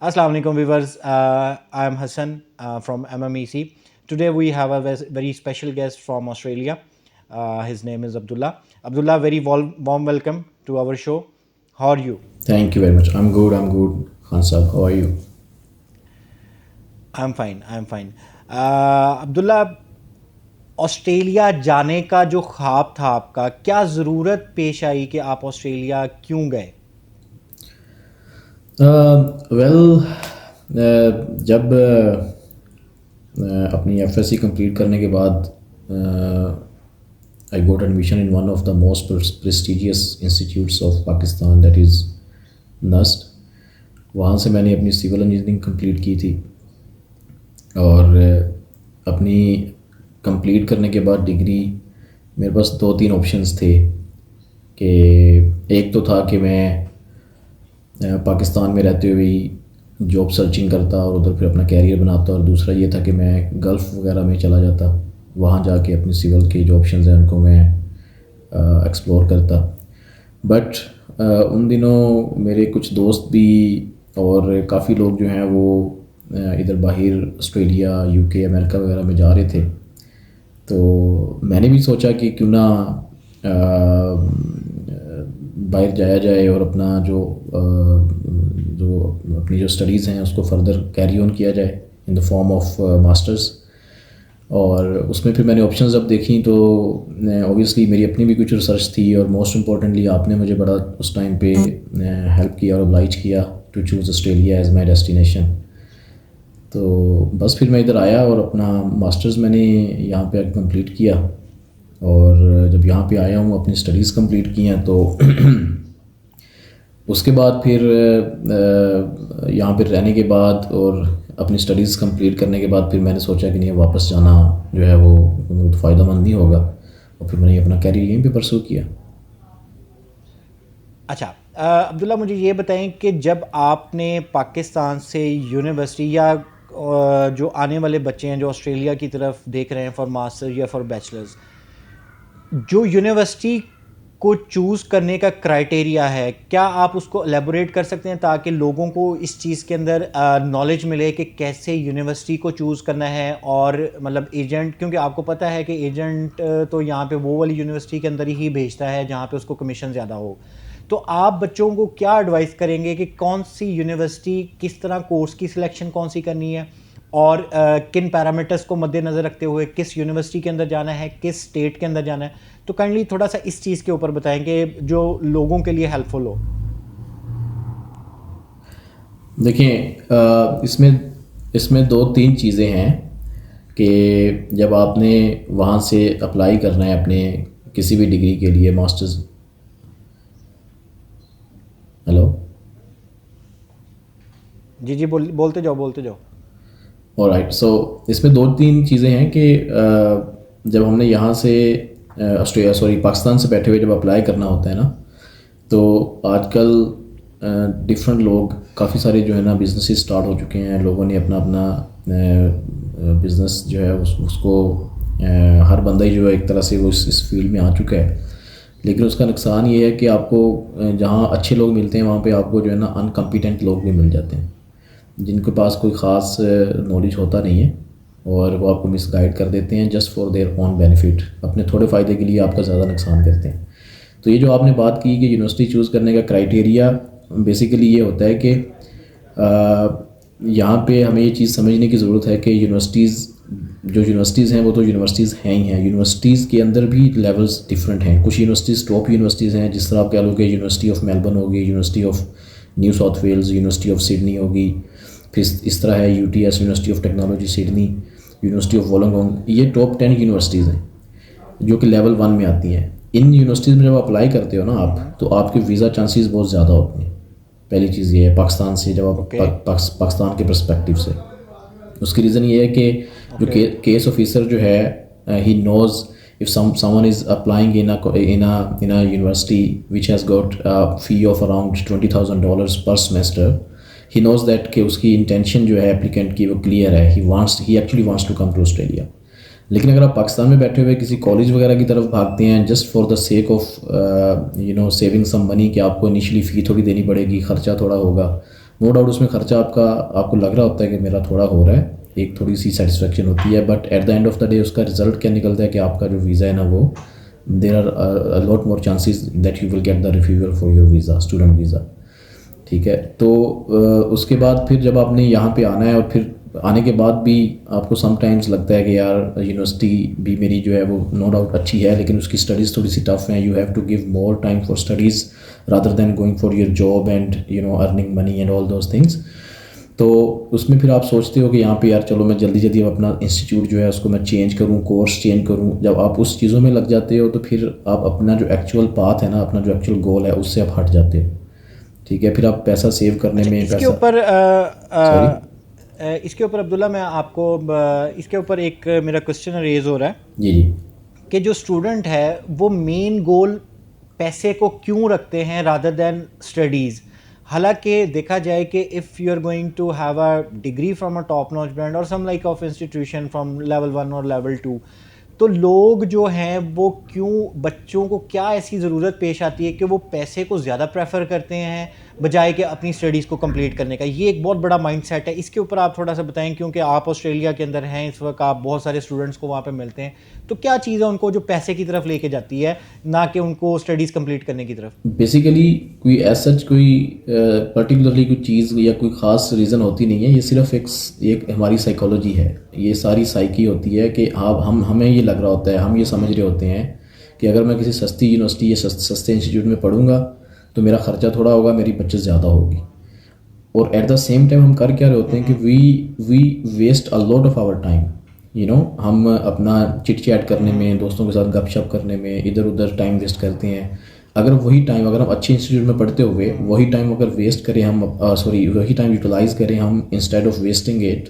Assalamu alaikum viewers. I am Hassan from MMEC. Today we have a very special guest from Australia. His name is Abdullah. Abdullah, very warm welcome to our show. How are you? Thank you very much. I'm good. I'm good. Khan Saab, how are you? I'm fine. I'm fine. Abdullah, Australia जाने का जो ख्वाब था आपका, क्या ज़रूरत पेश आई कि आप ऑस्ट्रेलिया क्यों गए? वेल जब अपनी एफएससी कंप्लीट करने के बाद I got admission in one of the most prestigious institutes of Pakistan, that is NUST. वहाँ से मैंने अपनी सिविल इंजीनियरिंग कंप्लीट की थी और अपनी कंप्लीट करने के बाद डिग्री मेरे पास दो तीन ऑप्शंस थे कि एक तो था कि मैं पाकिस्तान में रहते हुए ही जॉब सर्चिंग करता और उधर फिर अपना कैरियर बनाता, और दूसरा ये था कि मैं गल्फ़ वगैरह में चला जाता, वहाँ जाके अपनी सिविल के जो ऑप्शंस हैं उनको मैं एक्सप्लोर करता। बट उन दिनों मेरे कुछ दोस्त भी और काफ़ी लोग जो हैं वो इधर बाहर ऑस्ट्रेलिया, यूके, अमेरिका वगैरह में जा रहे थे। तो मैंने भी सोचा कि क्यों ना बाहर जाया जाए और अपना जो अपनी जो स्टडीज़ हैं उसको फर्दर कैरी ऑन किया जाए in the form of masters. और उसमें फिर मैंने ऑप्शंस अब देखी तो ऑब्वियसली मेरी अपनी भी कुछ रिसर्च थी, और मोस्ट इम्पॉर्टेंटली आपने मुझे बड़ा उस टाइम पे हेल्प किया और ऑब्लाइज किया to choose Australia as my destination. तो बस फिर मैं इधर आया और अपना मास्टर्स मैंने यहाँ पे कंप्लीट किया, और जब यहाँ पे आया हूँ अपनी स्टडीज़ कंप्लीट की हैं तो उसके बाद फिर यहाँ पर रहने के बाद और अपनी स्टडीज़ कंप्लीट करने के बाद फिर मैंने सोचा कि नहीं, वापस जाना जो है वो तो फ़ायदेमंद नहीं होगा, और फिर मैंने अपना कैरियर यहीं पे परस्यू किया। अच्छा, अब्दुल्ला मुझे ये बताएं कि जब आपने पाकिस्तान से यूनिवर्सिटी या जो आने वाले बच्चे हैं जो ऑस्ट्रेलिया की तरफ देख रहे हैं फॉर मास्टर या फॉर बैचलर्स, जो यूनिवर्सिटी को चूज़ करने का क्राइटेरिया है, क्या आप उसको एलेबोरेट कर सकते हैं ताकि लोगों को इस चीज़ के अंदर नॉलेज मिले कि कैसे यूनिवर्सिटी को चूज़ करना है? और मतलब एजेंट, क्योंकि आपको पता है कि एजेंट तो यहाँ पे वो वाली यूनिवर्सिटी के अंदर ही भेजता है जहाँ पे उसको कमीशन ज़्यादा हो। तो आप बच्चों को क्या एडवाइस करेंगे कि कौन सी यूनिवर्सिटी, किस तरह कोर्स की सिलेक्शन कौन सी करनी है, और किन पैरामीटर्स को मद्देनज़र रखते हुए किस यूनिवर्सिटी के अंदर जाना है, किस स्टेट के अंदर जाना है? तो काइंडली थोड़ा सा इस चीज़ के ऊपर बताएंगे जो लोगों के लिए हेल्पफुल हो। देखिए इसमें दो तीन चीज़ें हैं कि जब आपने वहाँ से अप्लाई करना है अपने किसी भी डिग्री के लिए, मास्टर्स। हेलो। जी जी, बोलते जाओ बोलते जाओ। ऑलराइट, सो इसमें दो तीन चीज़ें हैं कि जब हमने यहाँ से पाकिस्तान से बैठे हुए जब अप्लाई करना होता है ना, तो आजकल डिफरेंट लोग काफ़ी सारे जो है ना बिजनेस स्टार्ट हो चुके हैं, लोगों ने अपना अपना बिज़नेस जो है उसको हर बंदा ही जो है एक तरह से वो इस फील्ड में आ चुका है। लेकिन उसका नुकसान ये है कि आपको जहाँ अच्छे लोग मिलते हैं वहाँ पे आपको जो है ना अनकम्पिटेंट लोग भी मिल जाते हैं, जिनके पास कोई ख़ास नॉलेज होता नहीं है, और वो आपको मिसगाइड कर देते हैं just for their own benefit, अपने थोड़े फ़ायदे के लिए आपका ज़्यादा नुकसान करते हैं। तो ये जो आपने बात की कि यूनिवर्सिटी चूज़ करने का क्राइटेरिया बेसिकली ये होता है कि यहाँ पे हमें ये चीज़ समझने की ज़रूरत है कि यूनिवर्सिटीज़ हैं वो तो यूनिवर्सिटीज़ हैं ही हैं। यूनिवर्सिटीज़ के अंदर भी लेवल्स डिफरेंट हैं। कुछ यूनिवर्सिटीज़ टॉप यूनिवर्सिटीज़ हैं, जिस तरह आप कह लो कि यूनिवर्सिटी ऑफ मेलबर्न होगी, university of New South Wales, university of Sydney होगी, फिर इस तरह है UTS, university of technology Sydney, university of Wollongong. ये टॉप 10 यूनिवर्सिटीज़ हैं जो कि लेवल 1 में आती हैं। इन यूनिवर्सिटीज़ में जब अप्लाई करते हो ना आप, तो आपके वीज़ा चांसेस बहुत ज़्यादा होते हैं। पहली चीज़ ये है पाकिस्तान से, जब आप पाकिस्तान के पर्सपेक्टिव से, उसकी रीज़न ये है कि जो केस ऑफिसर जो है he knows if someone is applying in a university which has got a fee of around $20,000 per semester, he knows that कि उसकी इंटेंशन जो है एप्लीकेंट की वो क्लियर है, he actually wants to come to Australia। लेकिन अगर आप पाकिस्तान में बैठे हुए किसी कॉलेज वगैरह की तरफ भागते हैं just for the sake of saving some money, कि आपको इनिशियली फ़ी थोड़ी देनी पड़ेगी, ख़र्चा थोड़ा होगा, नो डाउट उसमें खर्चा आपको लग रहा होता है कि मेरा थोड़ा हो रहा है, एक थोड़ी सी सेटिस्फेक्शन होती है, but at the end of the day उसका रिजल्ट क्या निकलता है कि आपका जो वीज़ा है ना वो there are a lot more chances that you will get the refusal for your visa, student visa. ठीक है, तो उसके बाद फिर जब आपने यहाँ पे आना है और फिर आने के बाद भी आपको समटाइम्स लगता है कि यार यूनिवर्सिटी भी मेरी जो है वो नो डाउट अच्छी है, लेकिन उसकी स्टडीज़ थोड़ी सी टफ हैं, you have to give more time for studies rather than going for your job and earning money and all those things. तो उसमें फिर आप सोचते हो कि यहाँ पे यार चलो मैं जल्दी जल्दी अब अपना इंस्टीट्यूट जो है उसको मैं चेंज करूँ, कोर्स चेंज करूँ। जब आप उस चीज़ों में लग जाते हो तो फिर आप अपना जो एक्चुअल पाथ है ना, अपना जो एक्चुअल गोल है उससे आप हट जाते हो। ठीक है, फिर आप पैसा सेव करने में सॉरी इसके ऊपर अब्दुल्ला मैं आपको इसके ऊपर एक मेरा क्वेश्चन रेज हो रहा है जी जी कि जो स्टूडेंट है वो मेन गोल पैसे को क्यों रखते हैं रादर दैन स्टडीज़। हालांकि देखा जाए कि if you are going to have a degree from a top notch brand और some like of institution from level 1 और लेवल 2, तो लोग जो हैं वो क्यों, बच्चों को क्या ऐसी ज़रूरत पेश आती है कि वो पैसे को ज़्यादा प्रेफर करते हैं बजाय कि अपनी स्टडीज़ को कंप्लीट करने का। ये एक बहुत बड़ा माइंडसेट है, इसके ऊपर आप थोड़ा सा बताएं, क्योंकि आप ऑस्ट्रेलिया के अंदर हैं इस वक्त, आप बहुत सारे स्टूडेंट्स को वहाँ पे मिलते हैं, तो क्या चीज़ है उनको जो पैसे की तरफ लेके जाती है ना कि उनको स्टडीज़ कंप्लीट करने की तरफ। बेसिकली कोई सच कोई पर्टिकुलरली कोई चीज़ या कोई ख़ास रीज़न होती नहीं है, ये सिर्फ एक हमारी साइकोलॉजी है, ये सारी साइकी होती है कि हमें ये लग रहा होता है, हम ये समझ रहे होते हैं कि अगर मैं किसी सस्ती यूनिवर्सिटी या सस्ते इंस्टीट्यूट में पढ़ूंगा तो मेरा ख़र्चा थोड़ा होगा, मेरी बचत ज़्यादा होगी। और एट द सेम टाइम हम कर क्या रहे होते हैं कि we waste a lot of our time, हम अपना चिट चैट करने में, दोस्तों के साथ गपशप करने में इधर उधर टाइम वेस्ट करते हैं। अगर वही टाइम, अगर हम अच्छे इंस्टीट्यूट में पढ़ते हुए वही टाइम अगर वेस्ट करें हम, वही टाइम यूटिलाइज़ करें हम, instead of wasting it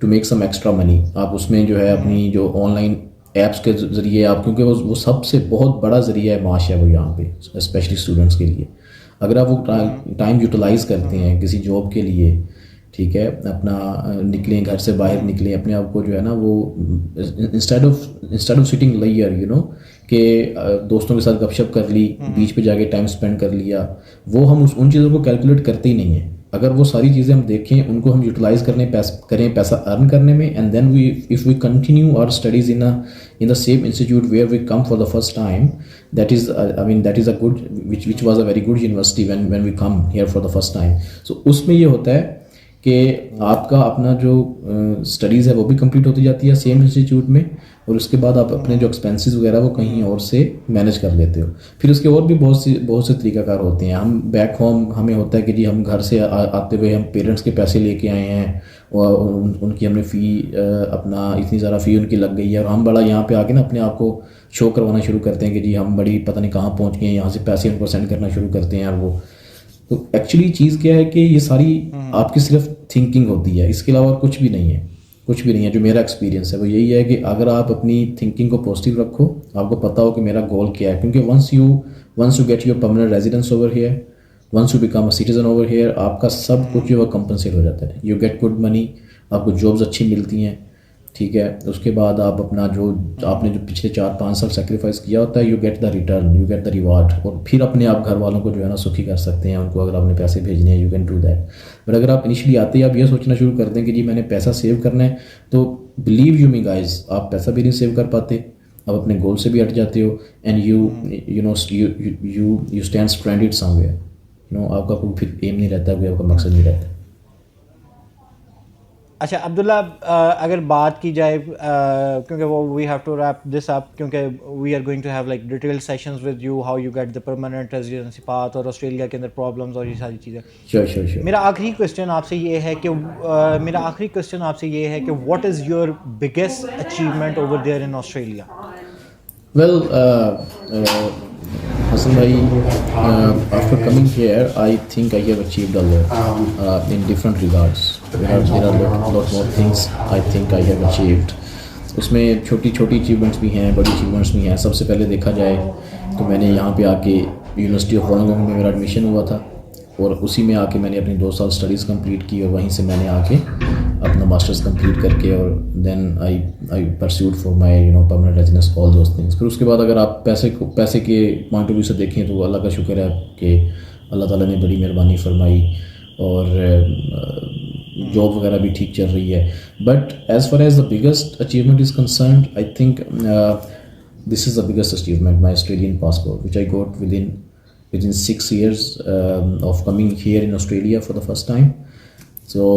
to make some extra money, आप उसमें जो है अपनी जो ऑनलाइन ऐप्स के ज़रिए आप, क्योंकि वो सबसे बहुत बड़ा ज़रिया है माश है वो यहाँ पे स्पेशली स्टूडेंट्स के लिए। अगर आप वो टाइम यूटिलाइज़ करते हैं किसी जॉब के लिए, ठीक है, अपना निकलें, घर से बाहर निकलें, अपने आप को जो है ना वो इंस्टेड ऑफ सिटिंग लेयर कि दोस्तों के साथ गपशप कर ली, बीच पे जाके टाइम स्पेंड कर लिया, वो हम उन चीज़ों को कैलकुलेट करते ही नहीं हैं। अगर वो सारी चीज़ें हम देखें, उनको हम यूटिलाइज़ करें पैसा अर्न करने में, and then if we continue our studies in the same institute where we come for the first time, that is a good which was a very good university when we come here for the first time. So उसमें ये होता है कि आपका अपना जो studies है वो भी कंप्लीट होती जाती है सेम इंस्टीट्यूट में, और उसके बाद आप अपने जो एक्सपेंसेस वगैरह वो कहीं और से मैनेज कर लेते हो। फिर उसके और भी बहुत से तरीक़ाकार होते हैं। हम बैक होम हमें होता है कि जी हम घर से आते हुए हम पेरेंट्स के पैसे लेके आए हैं और उनकी हमने फ़ी अपना इतनी ज़्यादा फ़ी उनकी लग गई है, और हम बड़ा यहाँ पे आके ना अपने आप को शो करवाना शुरू करते हैं कि जी हम बड़ी पता नहीं कहाँ पहुँच गए हैं, यहाँ से पैसे उनको सेंड करना शुरू करते हैं। और वो तो एक्चुअली चीज़ क्या है कि ये सारी आपकी सिर्फ थिंकिंग होती है, इसके अलावा कुछ भी नहीं है, कुछ भी नहीं है। जो मेरा एक्सपीरियंस है वो यही है कि अगर आप अपनी थिंकिंग को पॉजिटिव रखो, आपको पता हो कि मेरा गोल क्या है, क्योंकि once you get your permanent residence over here, once you become a citizen over here, आपका सब कुछ जो है कंपनसेट हो जाता है। यू गेट गुड मनी, आपको जॉब्स अच्छी मिलती हैं, ठीक है। उसके बाद आप अपना जो आपने जो पिछले 4-5 साल सेक्रीफाइस किया होता है, you get the return, you get the reward, और फिर अपने आप घर वालों को जो है ना सुखी कर सकते हैं। उनको अगर आपने पैसे भेजने हैं, you can do that. But अगर आप इनिशियली आते ही आप ये सोचना शुरू कर दें कि जी मैंने पैसा सेव करना है, तो बिलीव यू मी गाइज, आप पैसा भी नहीं सेव कर पाते, आप अपने गोल से भी हट जाते हो, and you stand stranded somewhere, आपका कोई फिर एम नहीं रहता, कोई आपका मकसद नहीं रहता। अच्छा अब्दुल्ला, अगर बात की जाए क्योंकि वो we have to wrap this up, क्योंकि we are going to have like detail sessions with you, how you get the permanent residency path और ऑस्ट्रेलिया के अंदर प्रॉब्लम्स और ये सारी चीज़ें। श्योर। मेरा आखिरी क्वेश्चन आपसे ये है कि what is your biggest achievement over there in Australia. Well, Hassan bhai, after coming here, I think I have achieved a lot in different regards. There are lot more things I think I have achieved. उसमें छोटी achievements भी हैं, बड़ी achievements भी हैं। सबसे पहले देखा जाए तो मैंने यहाँ पे आके यूनिवर्सिटी ऑफ वोलोंगोंग में मेरा एडमिशन हुआ था, और उसी में आके मैंने अपनी 2 साल स्टडीज़ कंप्लीट की, और वहीं से मैंने आके अपना मास्टर्स कंप्लीट करके, और then I pursued for my permanent residence, all those things. फिर उसके बाद अगर आप पैसे के पॉइंट ऑफ व्यू से देखें तो अल्लाह का शुक्र है कि अल्लाह ताला ने बड़ी मेहरबानी फरमाई, और जॉब वगैरह भी ठीक चल रही है. But as far as the biggest achievement is concerned, I think this is the biggest achievement, my Australian passport, which I got within 6 years of coming here in Australia for the first time. So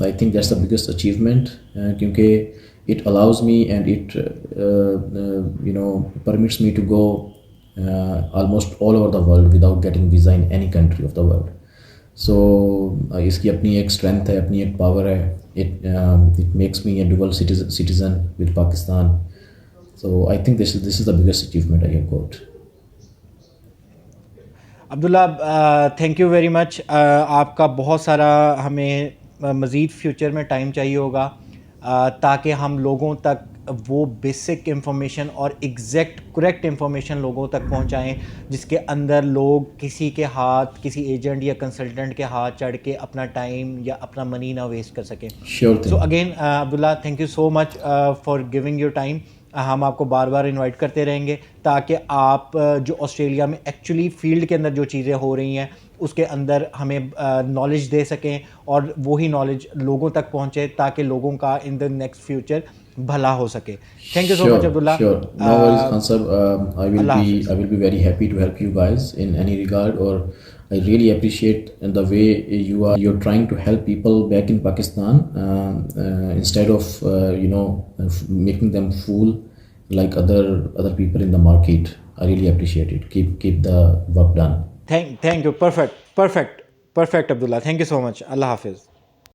I think that's the biggest achievement, क्योंकि it allows me and it permits me to go almost all over the world without getting visa in any country of the world. So इसकी अपनी एक strength है, अपनी एक power है. It makes me a dual citizen with Pakistan. So I think this is the biggest achievement I have got. Abdullah, thank you very much. आपका बहुत सारा हमें मज़ीद फ्यूचर में टाइम चाहिए होगा ताकि हम लोगों तक वो बेसिक इंफॉर्मेशन और एग्जैक्ट करेक्ट इंफॉर्मेशन लोगों तक पहुंचाएं, जिसके अंदर लोग किसी के हाथ, किसी एजेंट या कंसल्टेंट के हाथ चढ़ के अपना टाइम या अपना मनी ना वेस्ट कर सकें. So again Abdullah, thank you so much for giving your time. हम आपको बार बार इनवाइट करते रहेंगे ताकि आप जो ऑस्ट्रेलिया में एक्चुअली फील्ड के अंदर जो चीज़ें हो रही हैं उसके अंदर हमें नॉलेज दे सकें और वही नॉलेज लोगों तक पहुंचे ताकि लोगों का इन द नेक्स्ट फ्यूचर भला हो सके. Thank you so much Abdullah. Sure. No worries, Khan sir. I will be very happy to help you guys in any regard. Or I really appreciate the way you're trying to help people back in Pakistan instead of making them fool like other people in the market. I really appreciate it. Keep the work done. Thank you. Perfect Abdullah. Thank you so much. Allah Hafiz.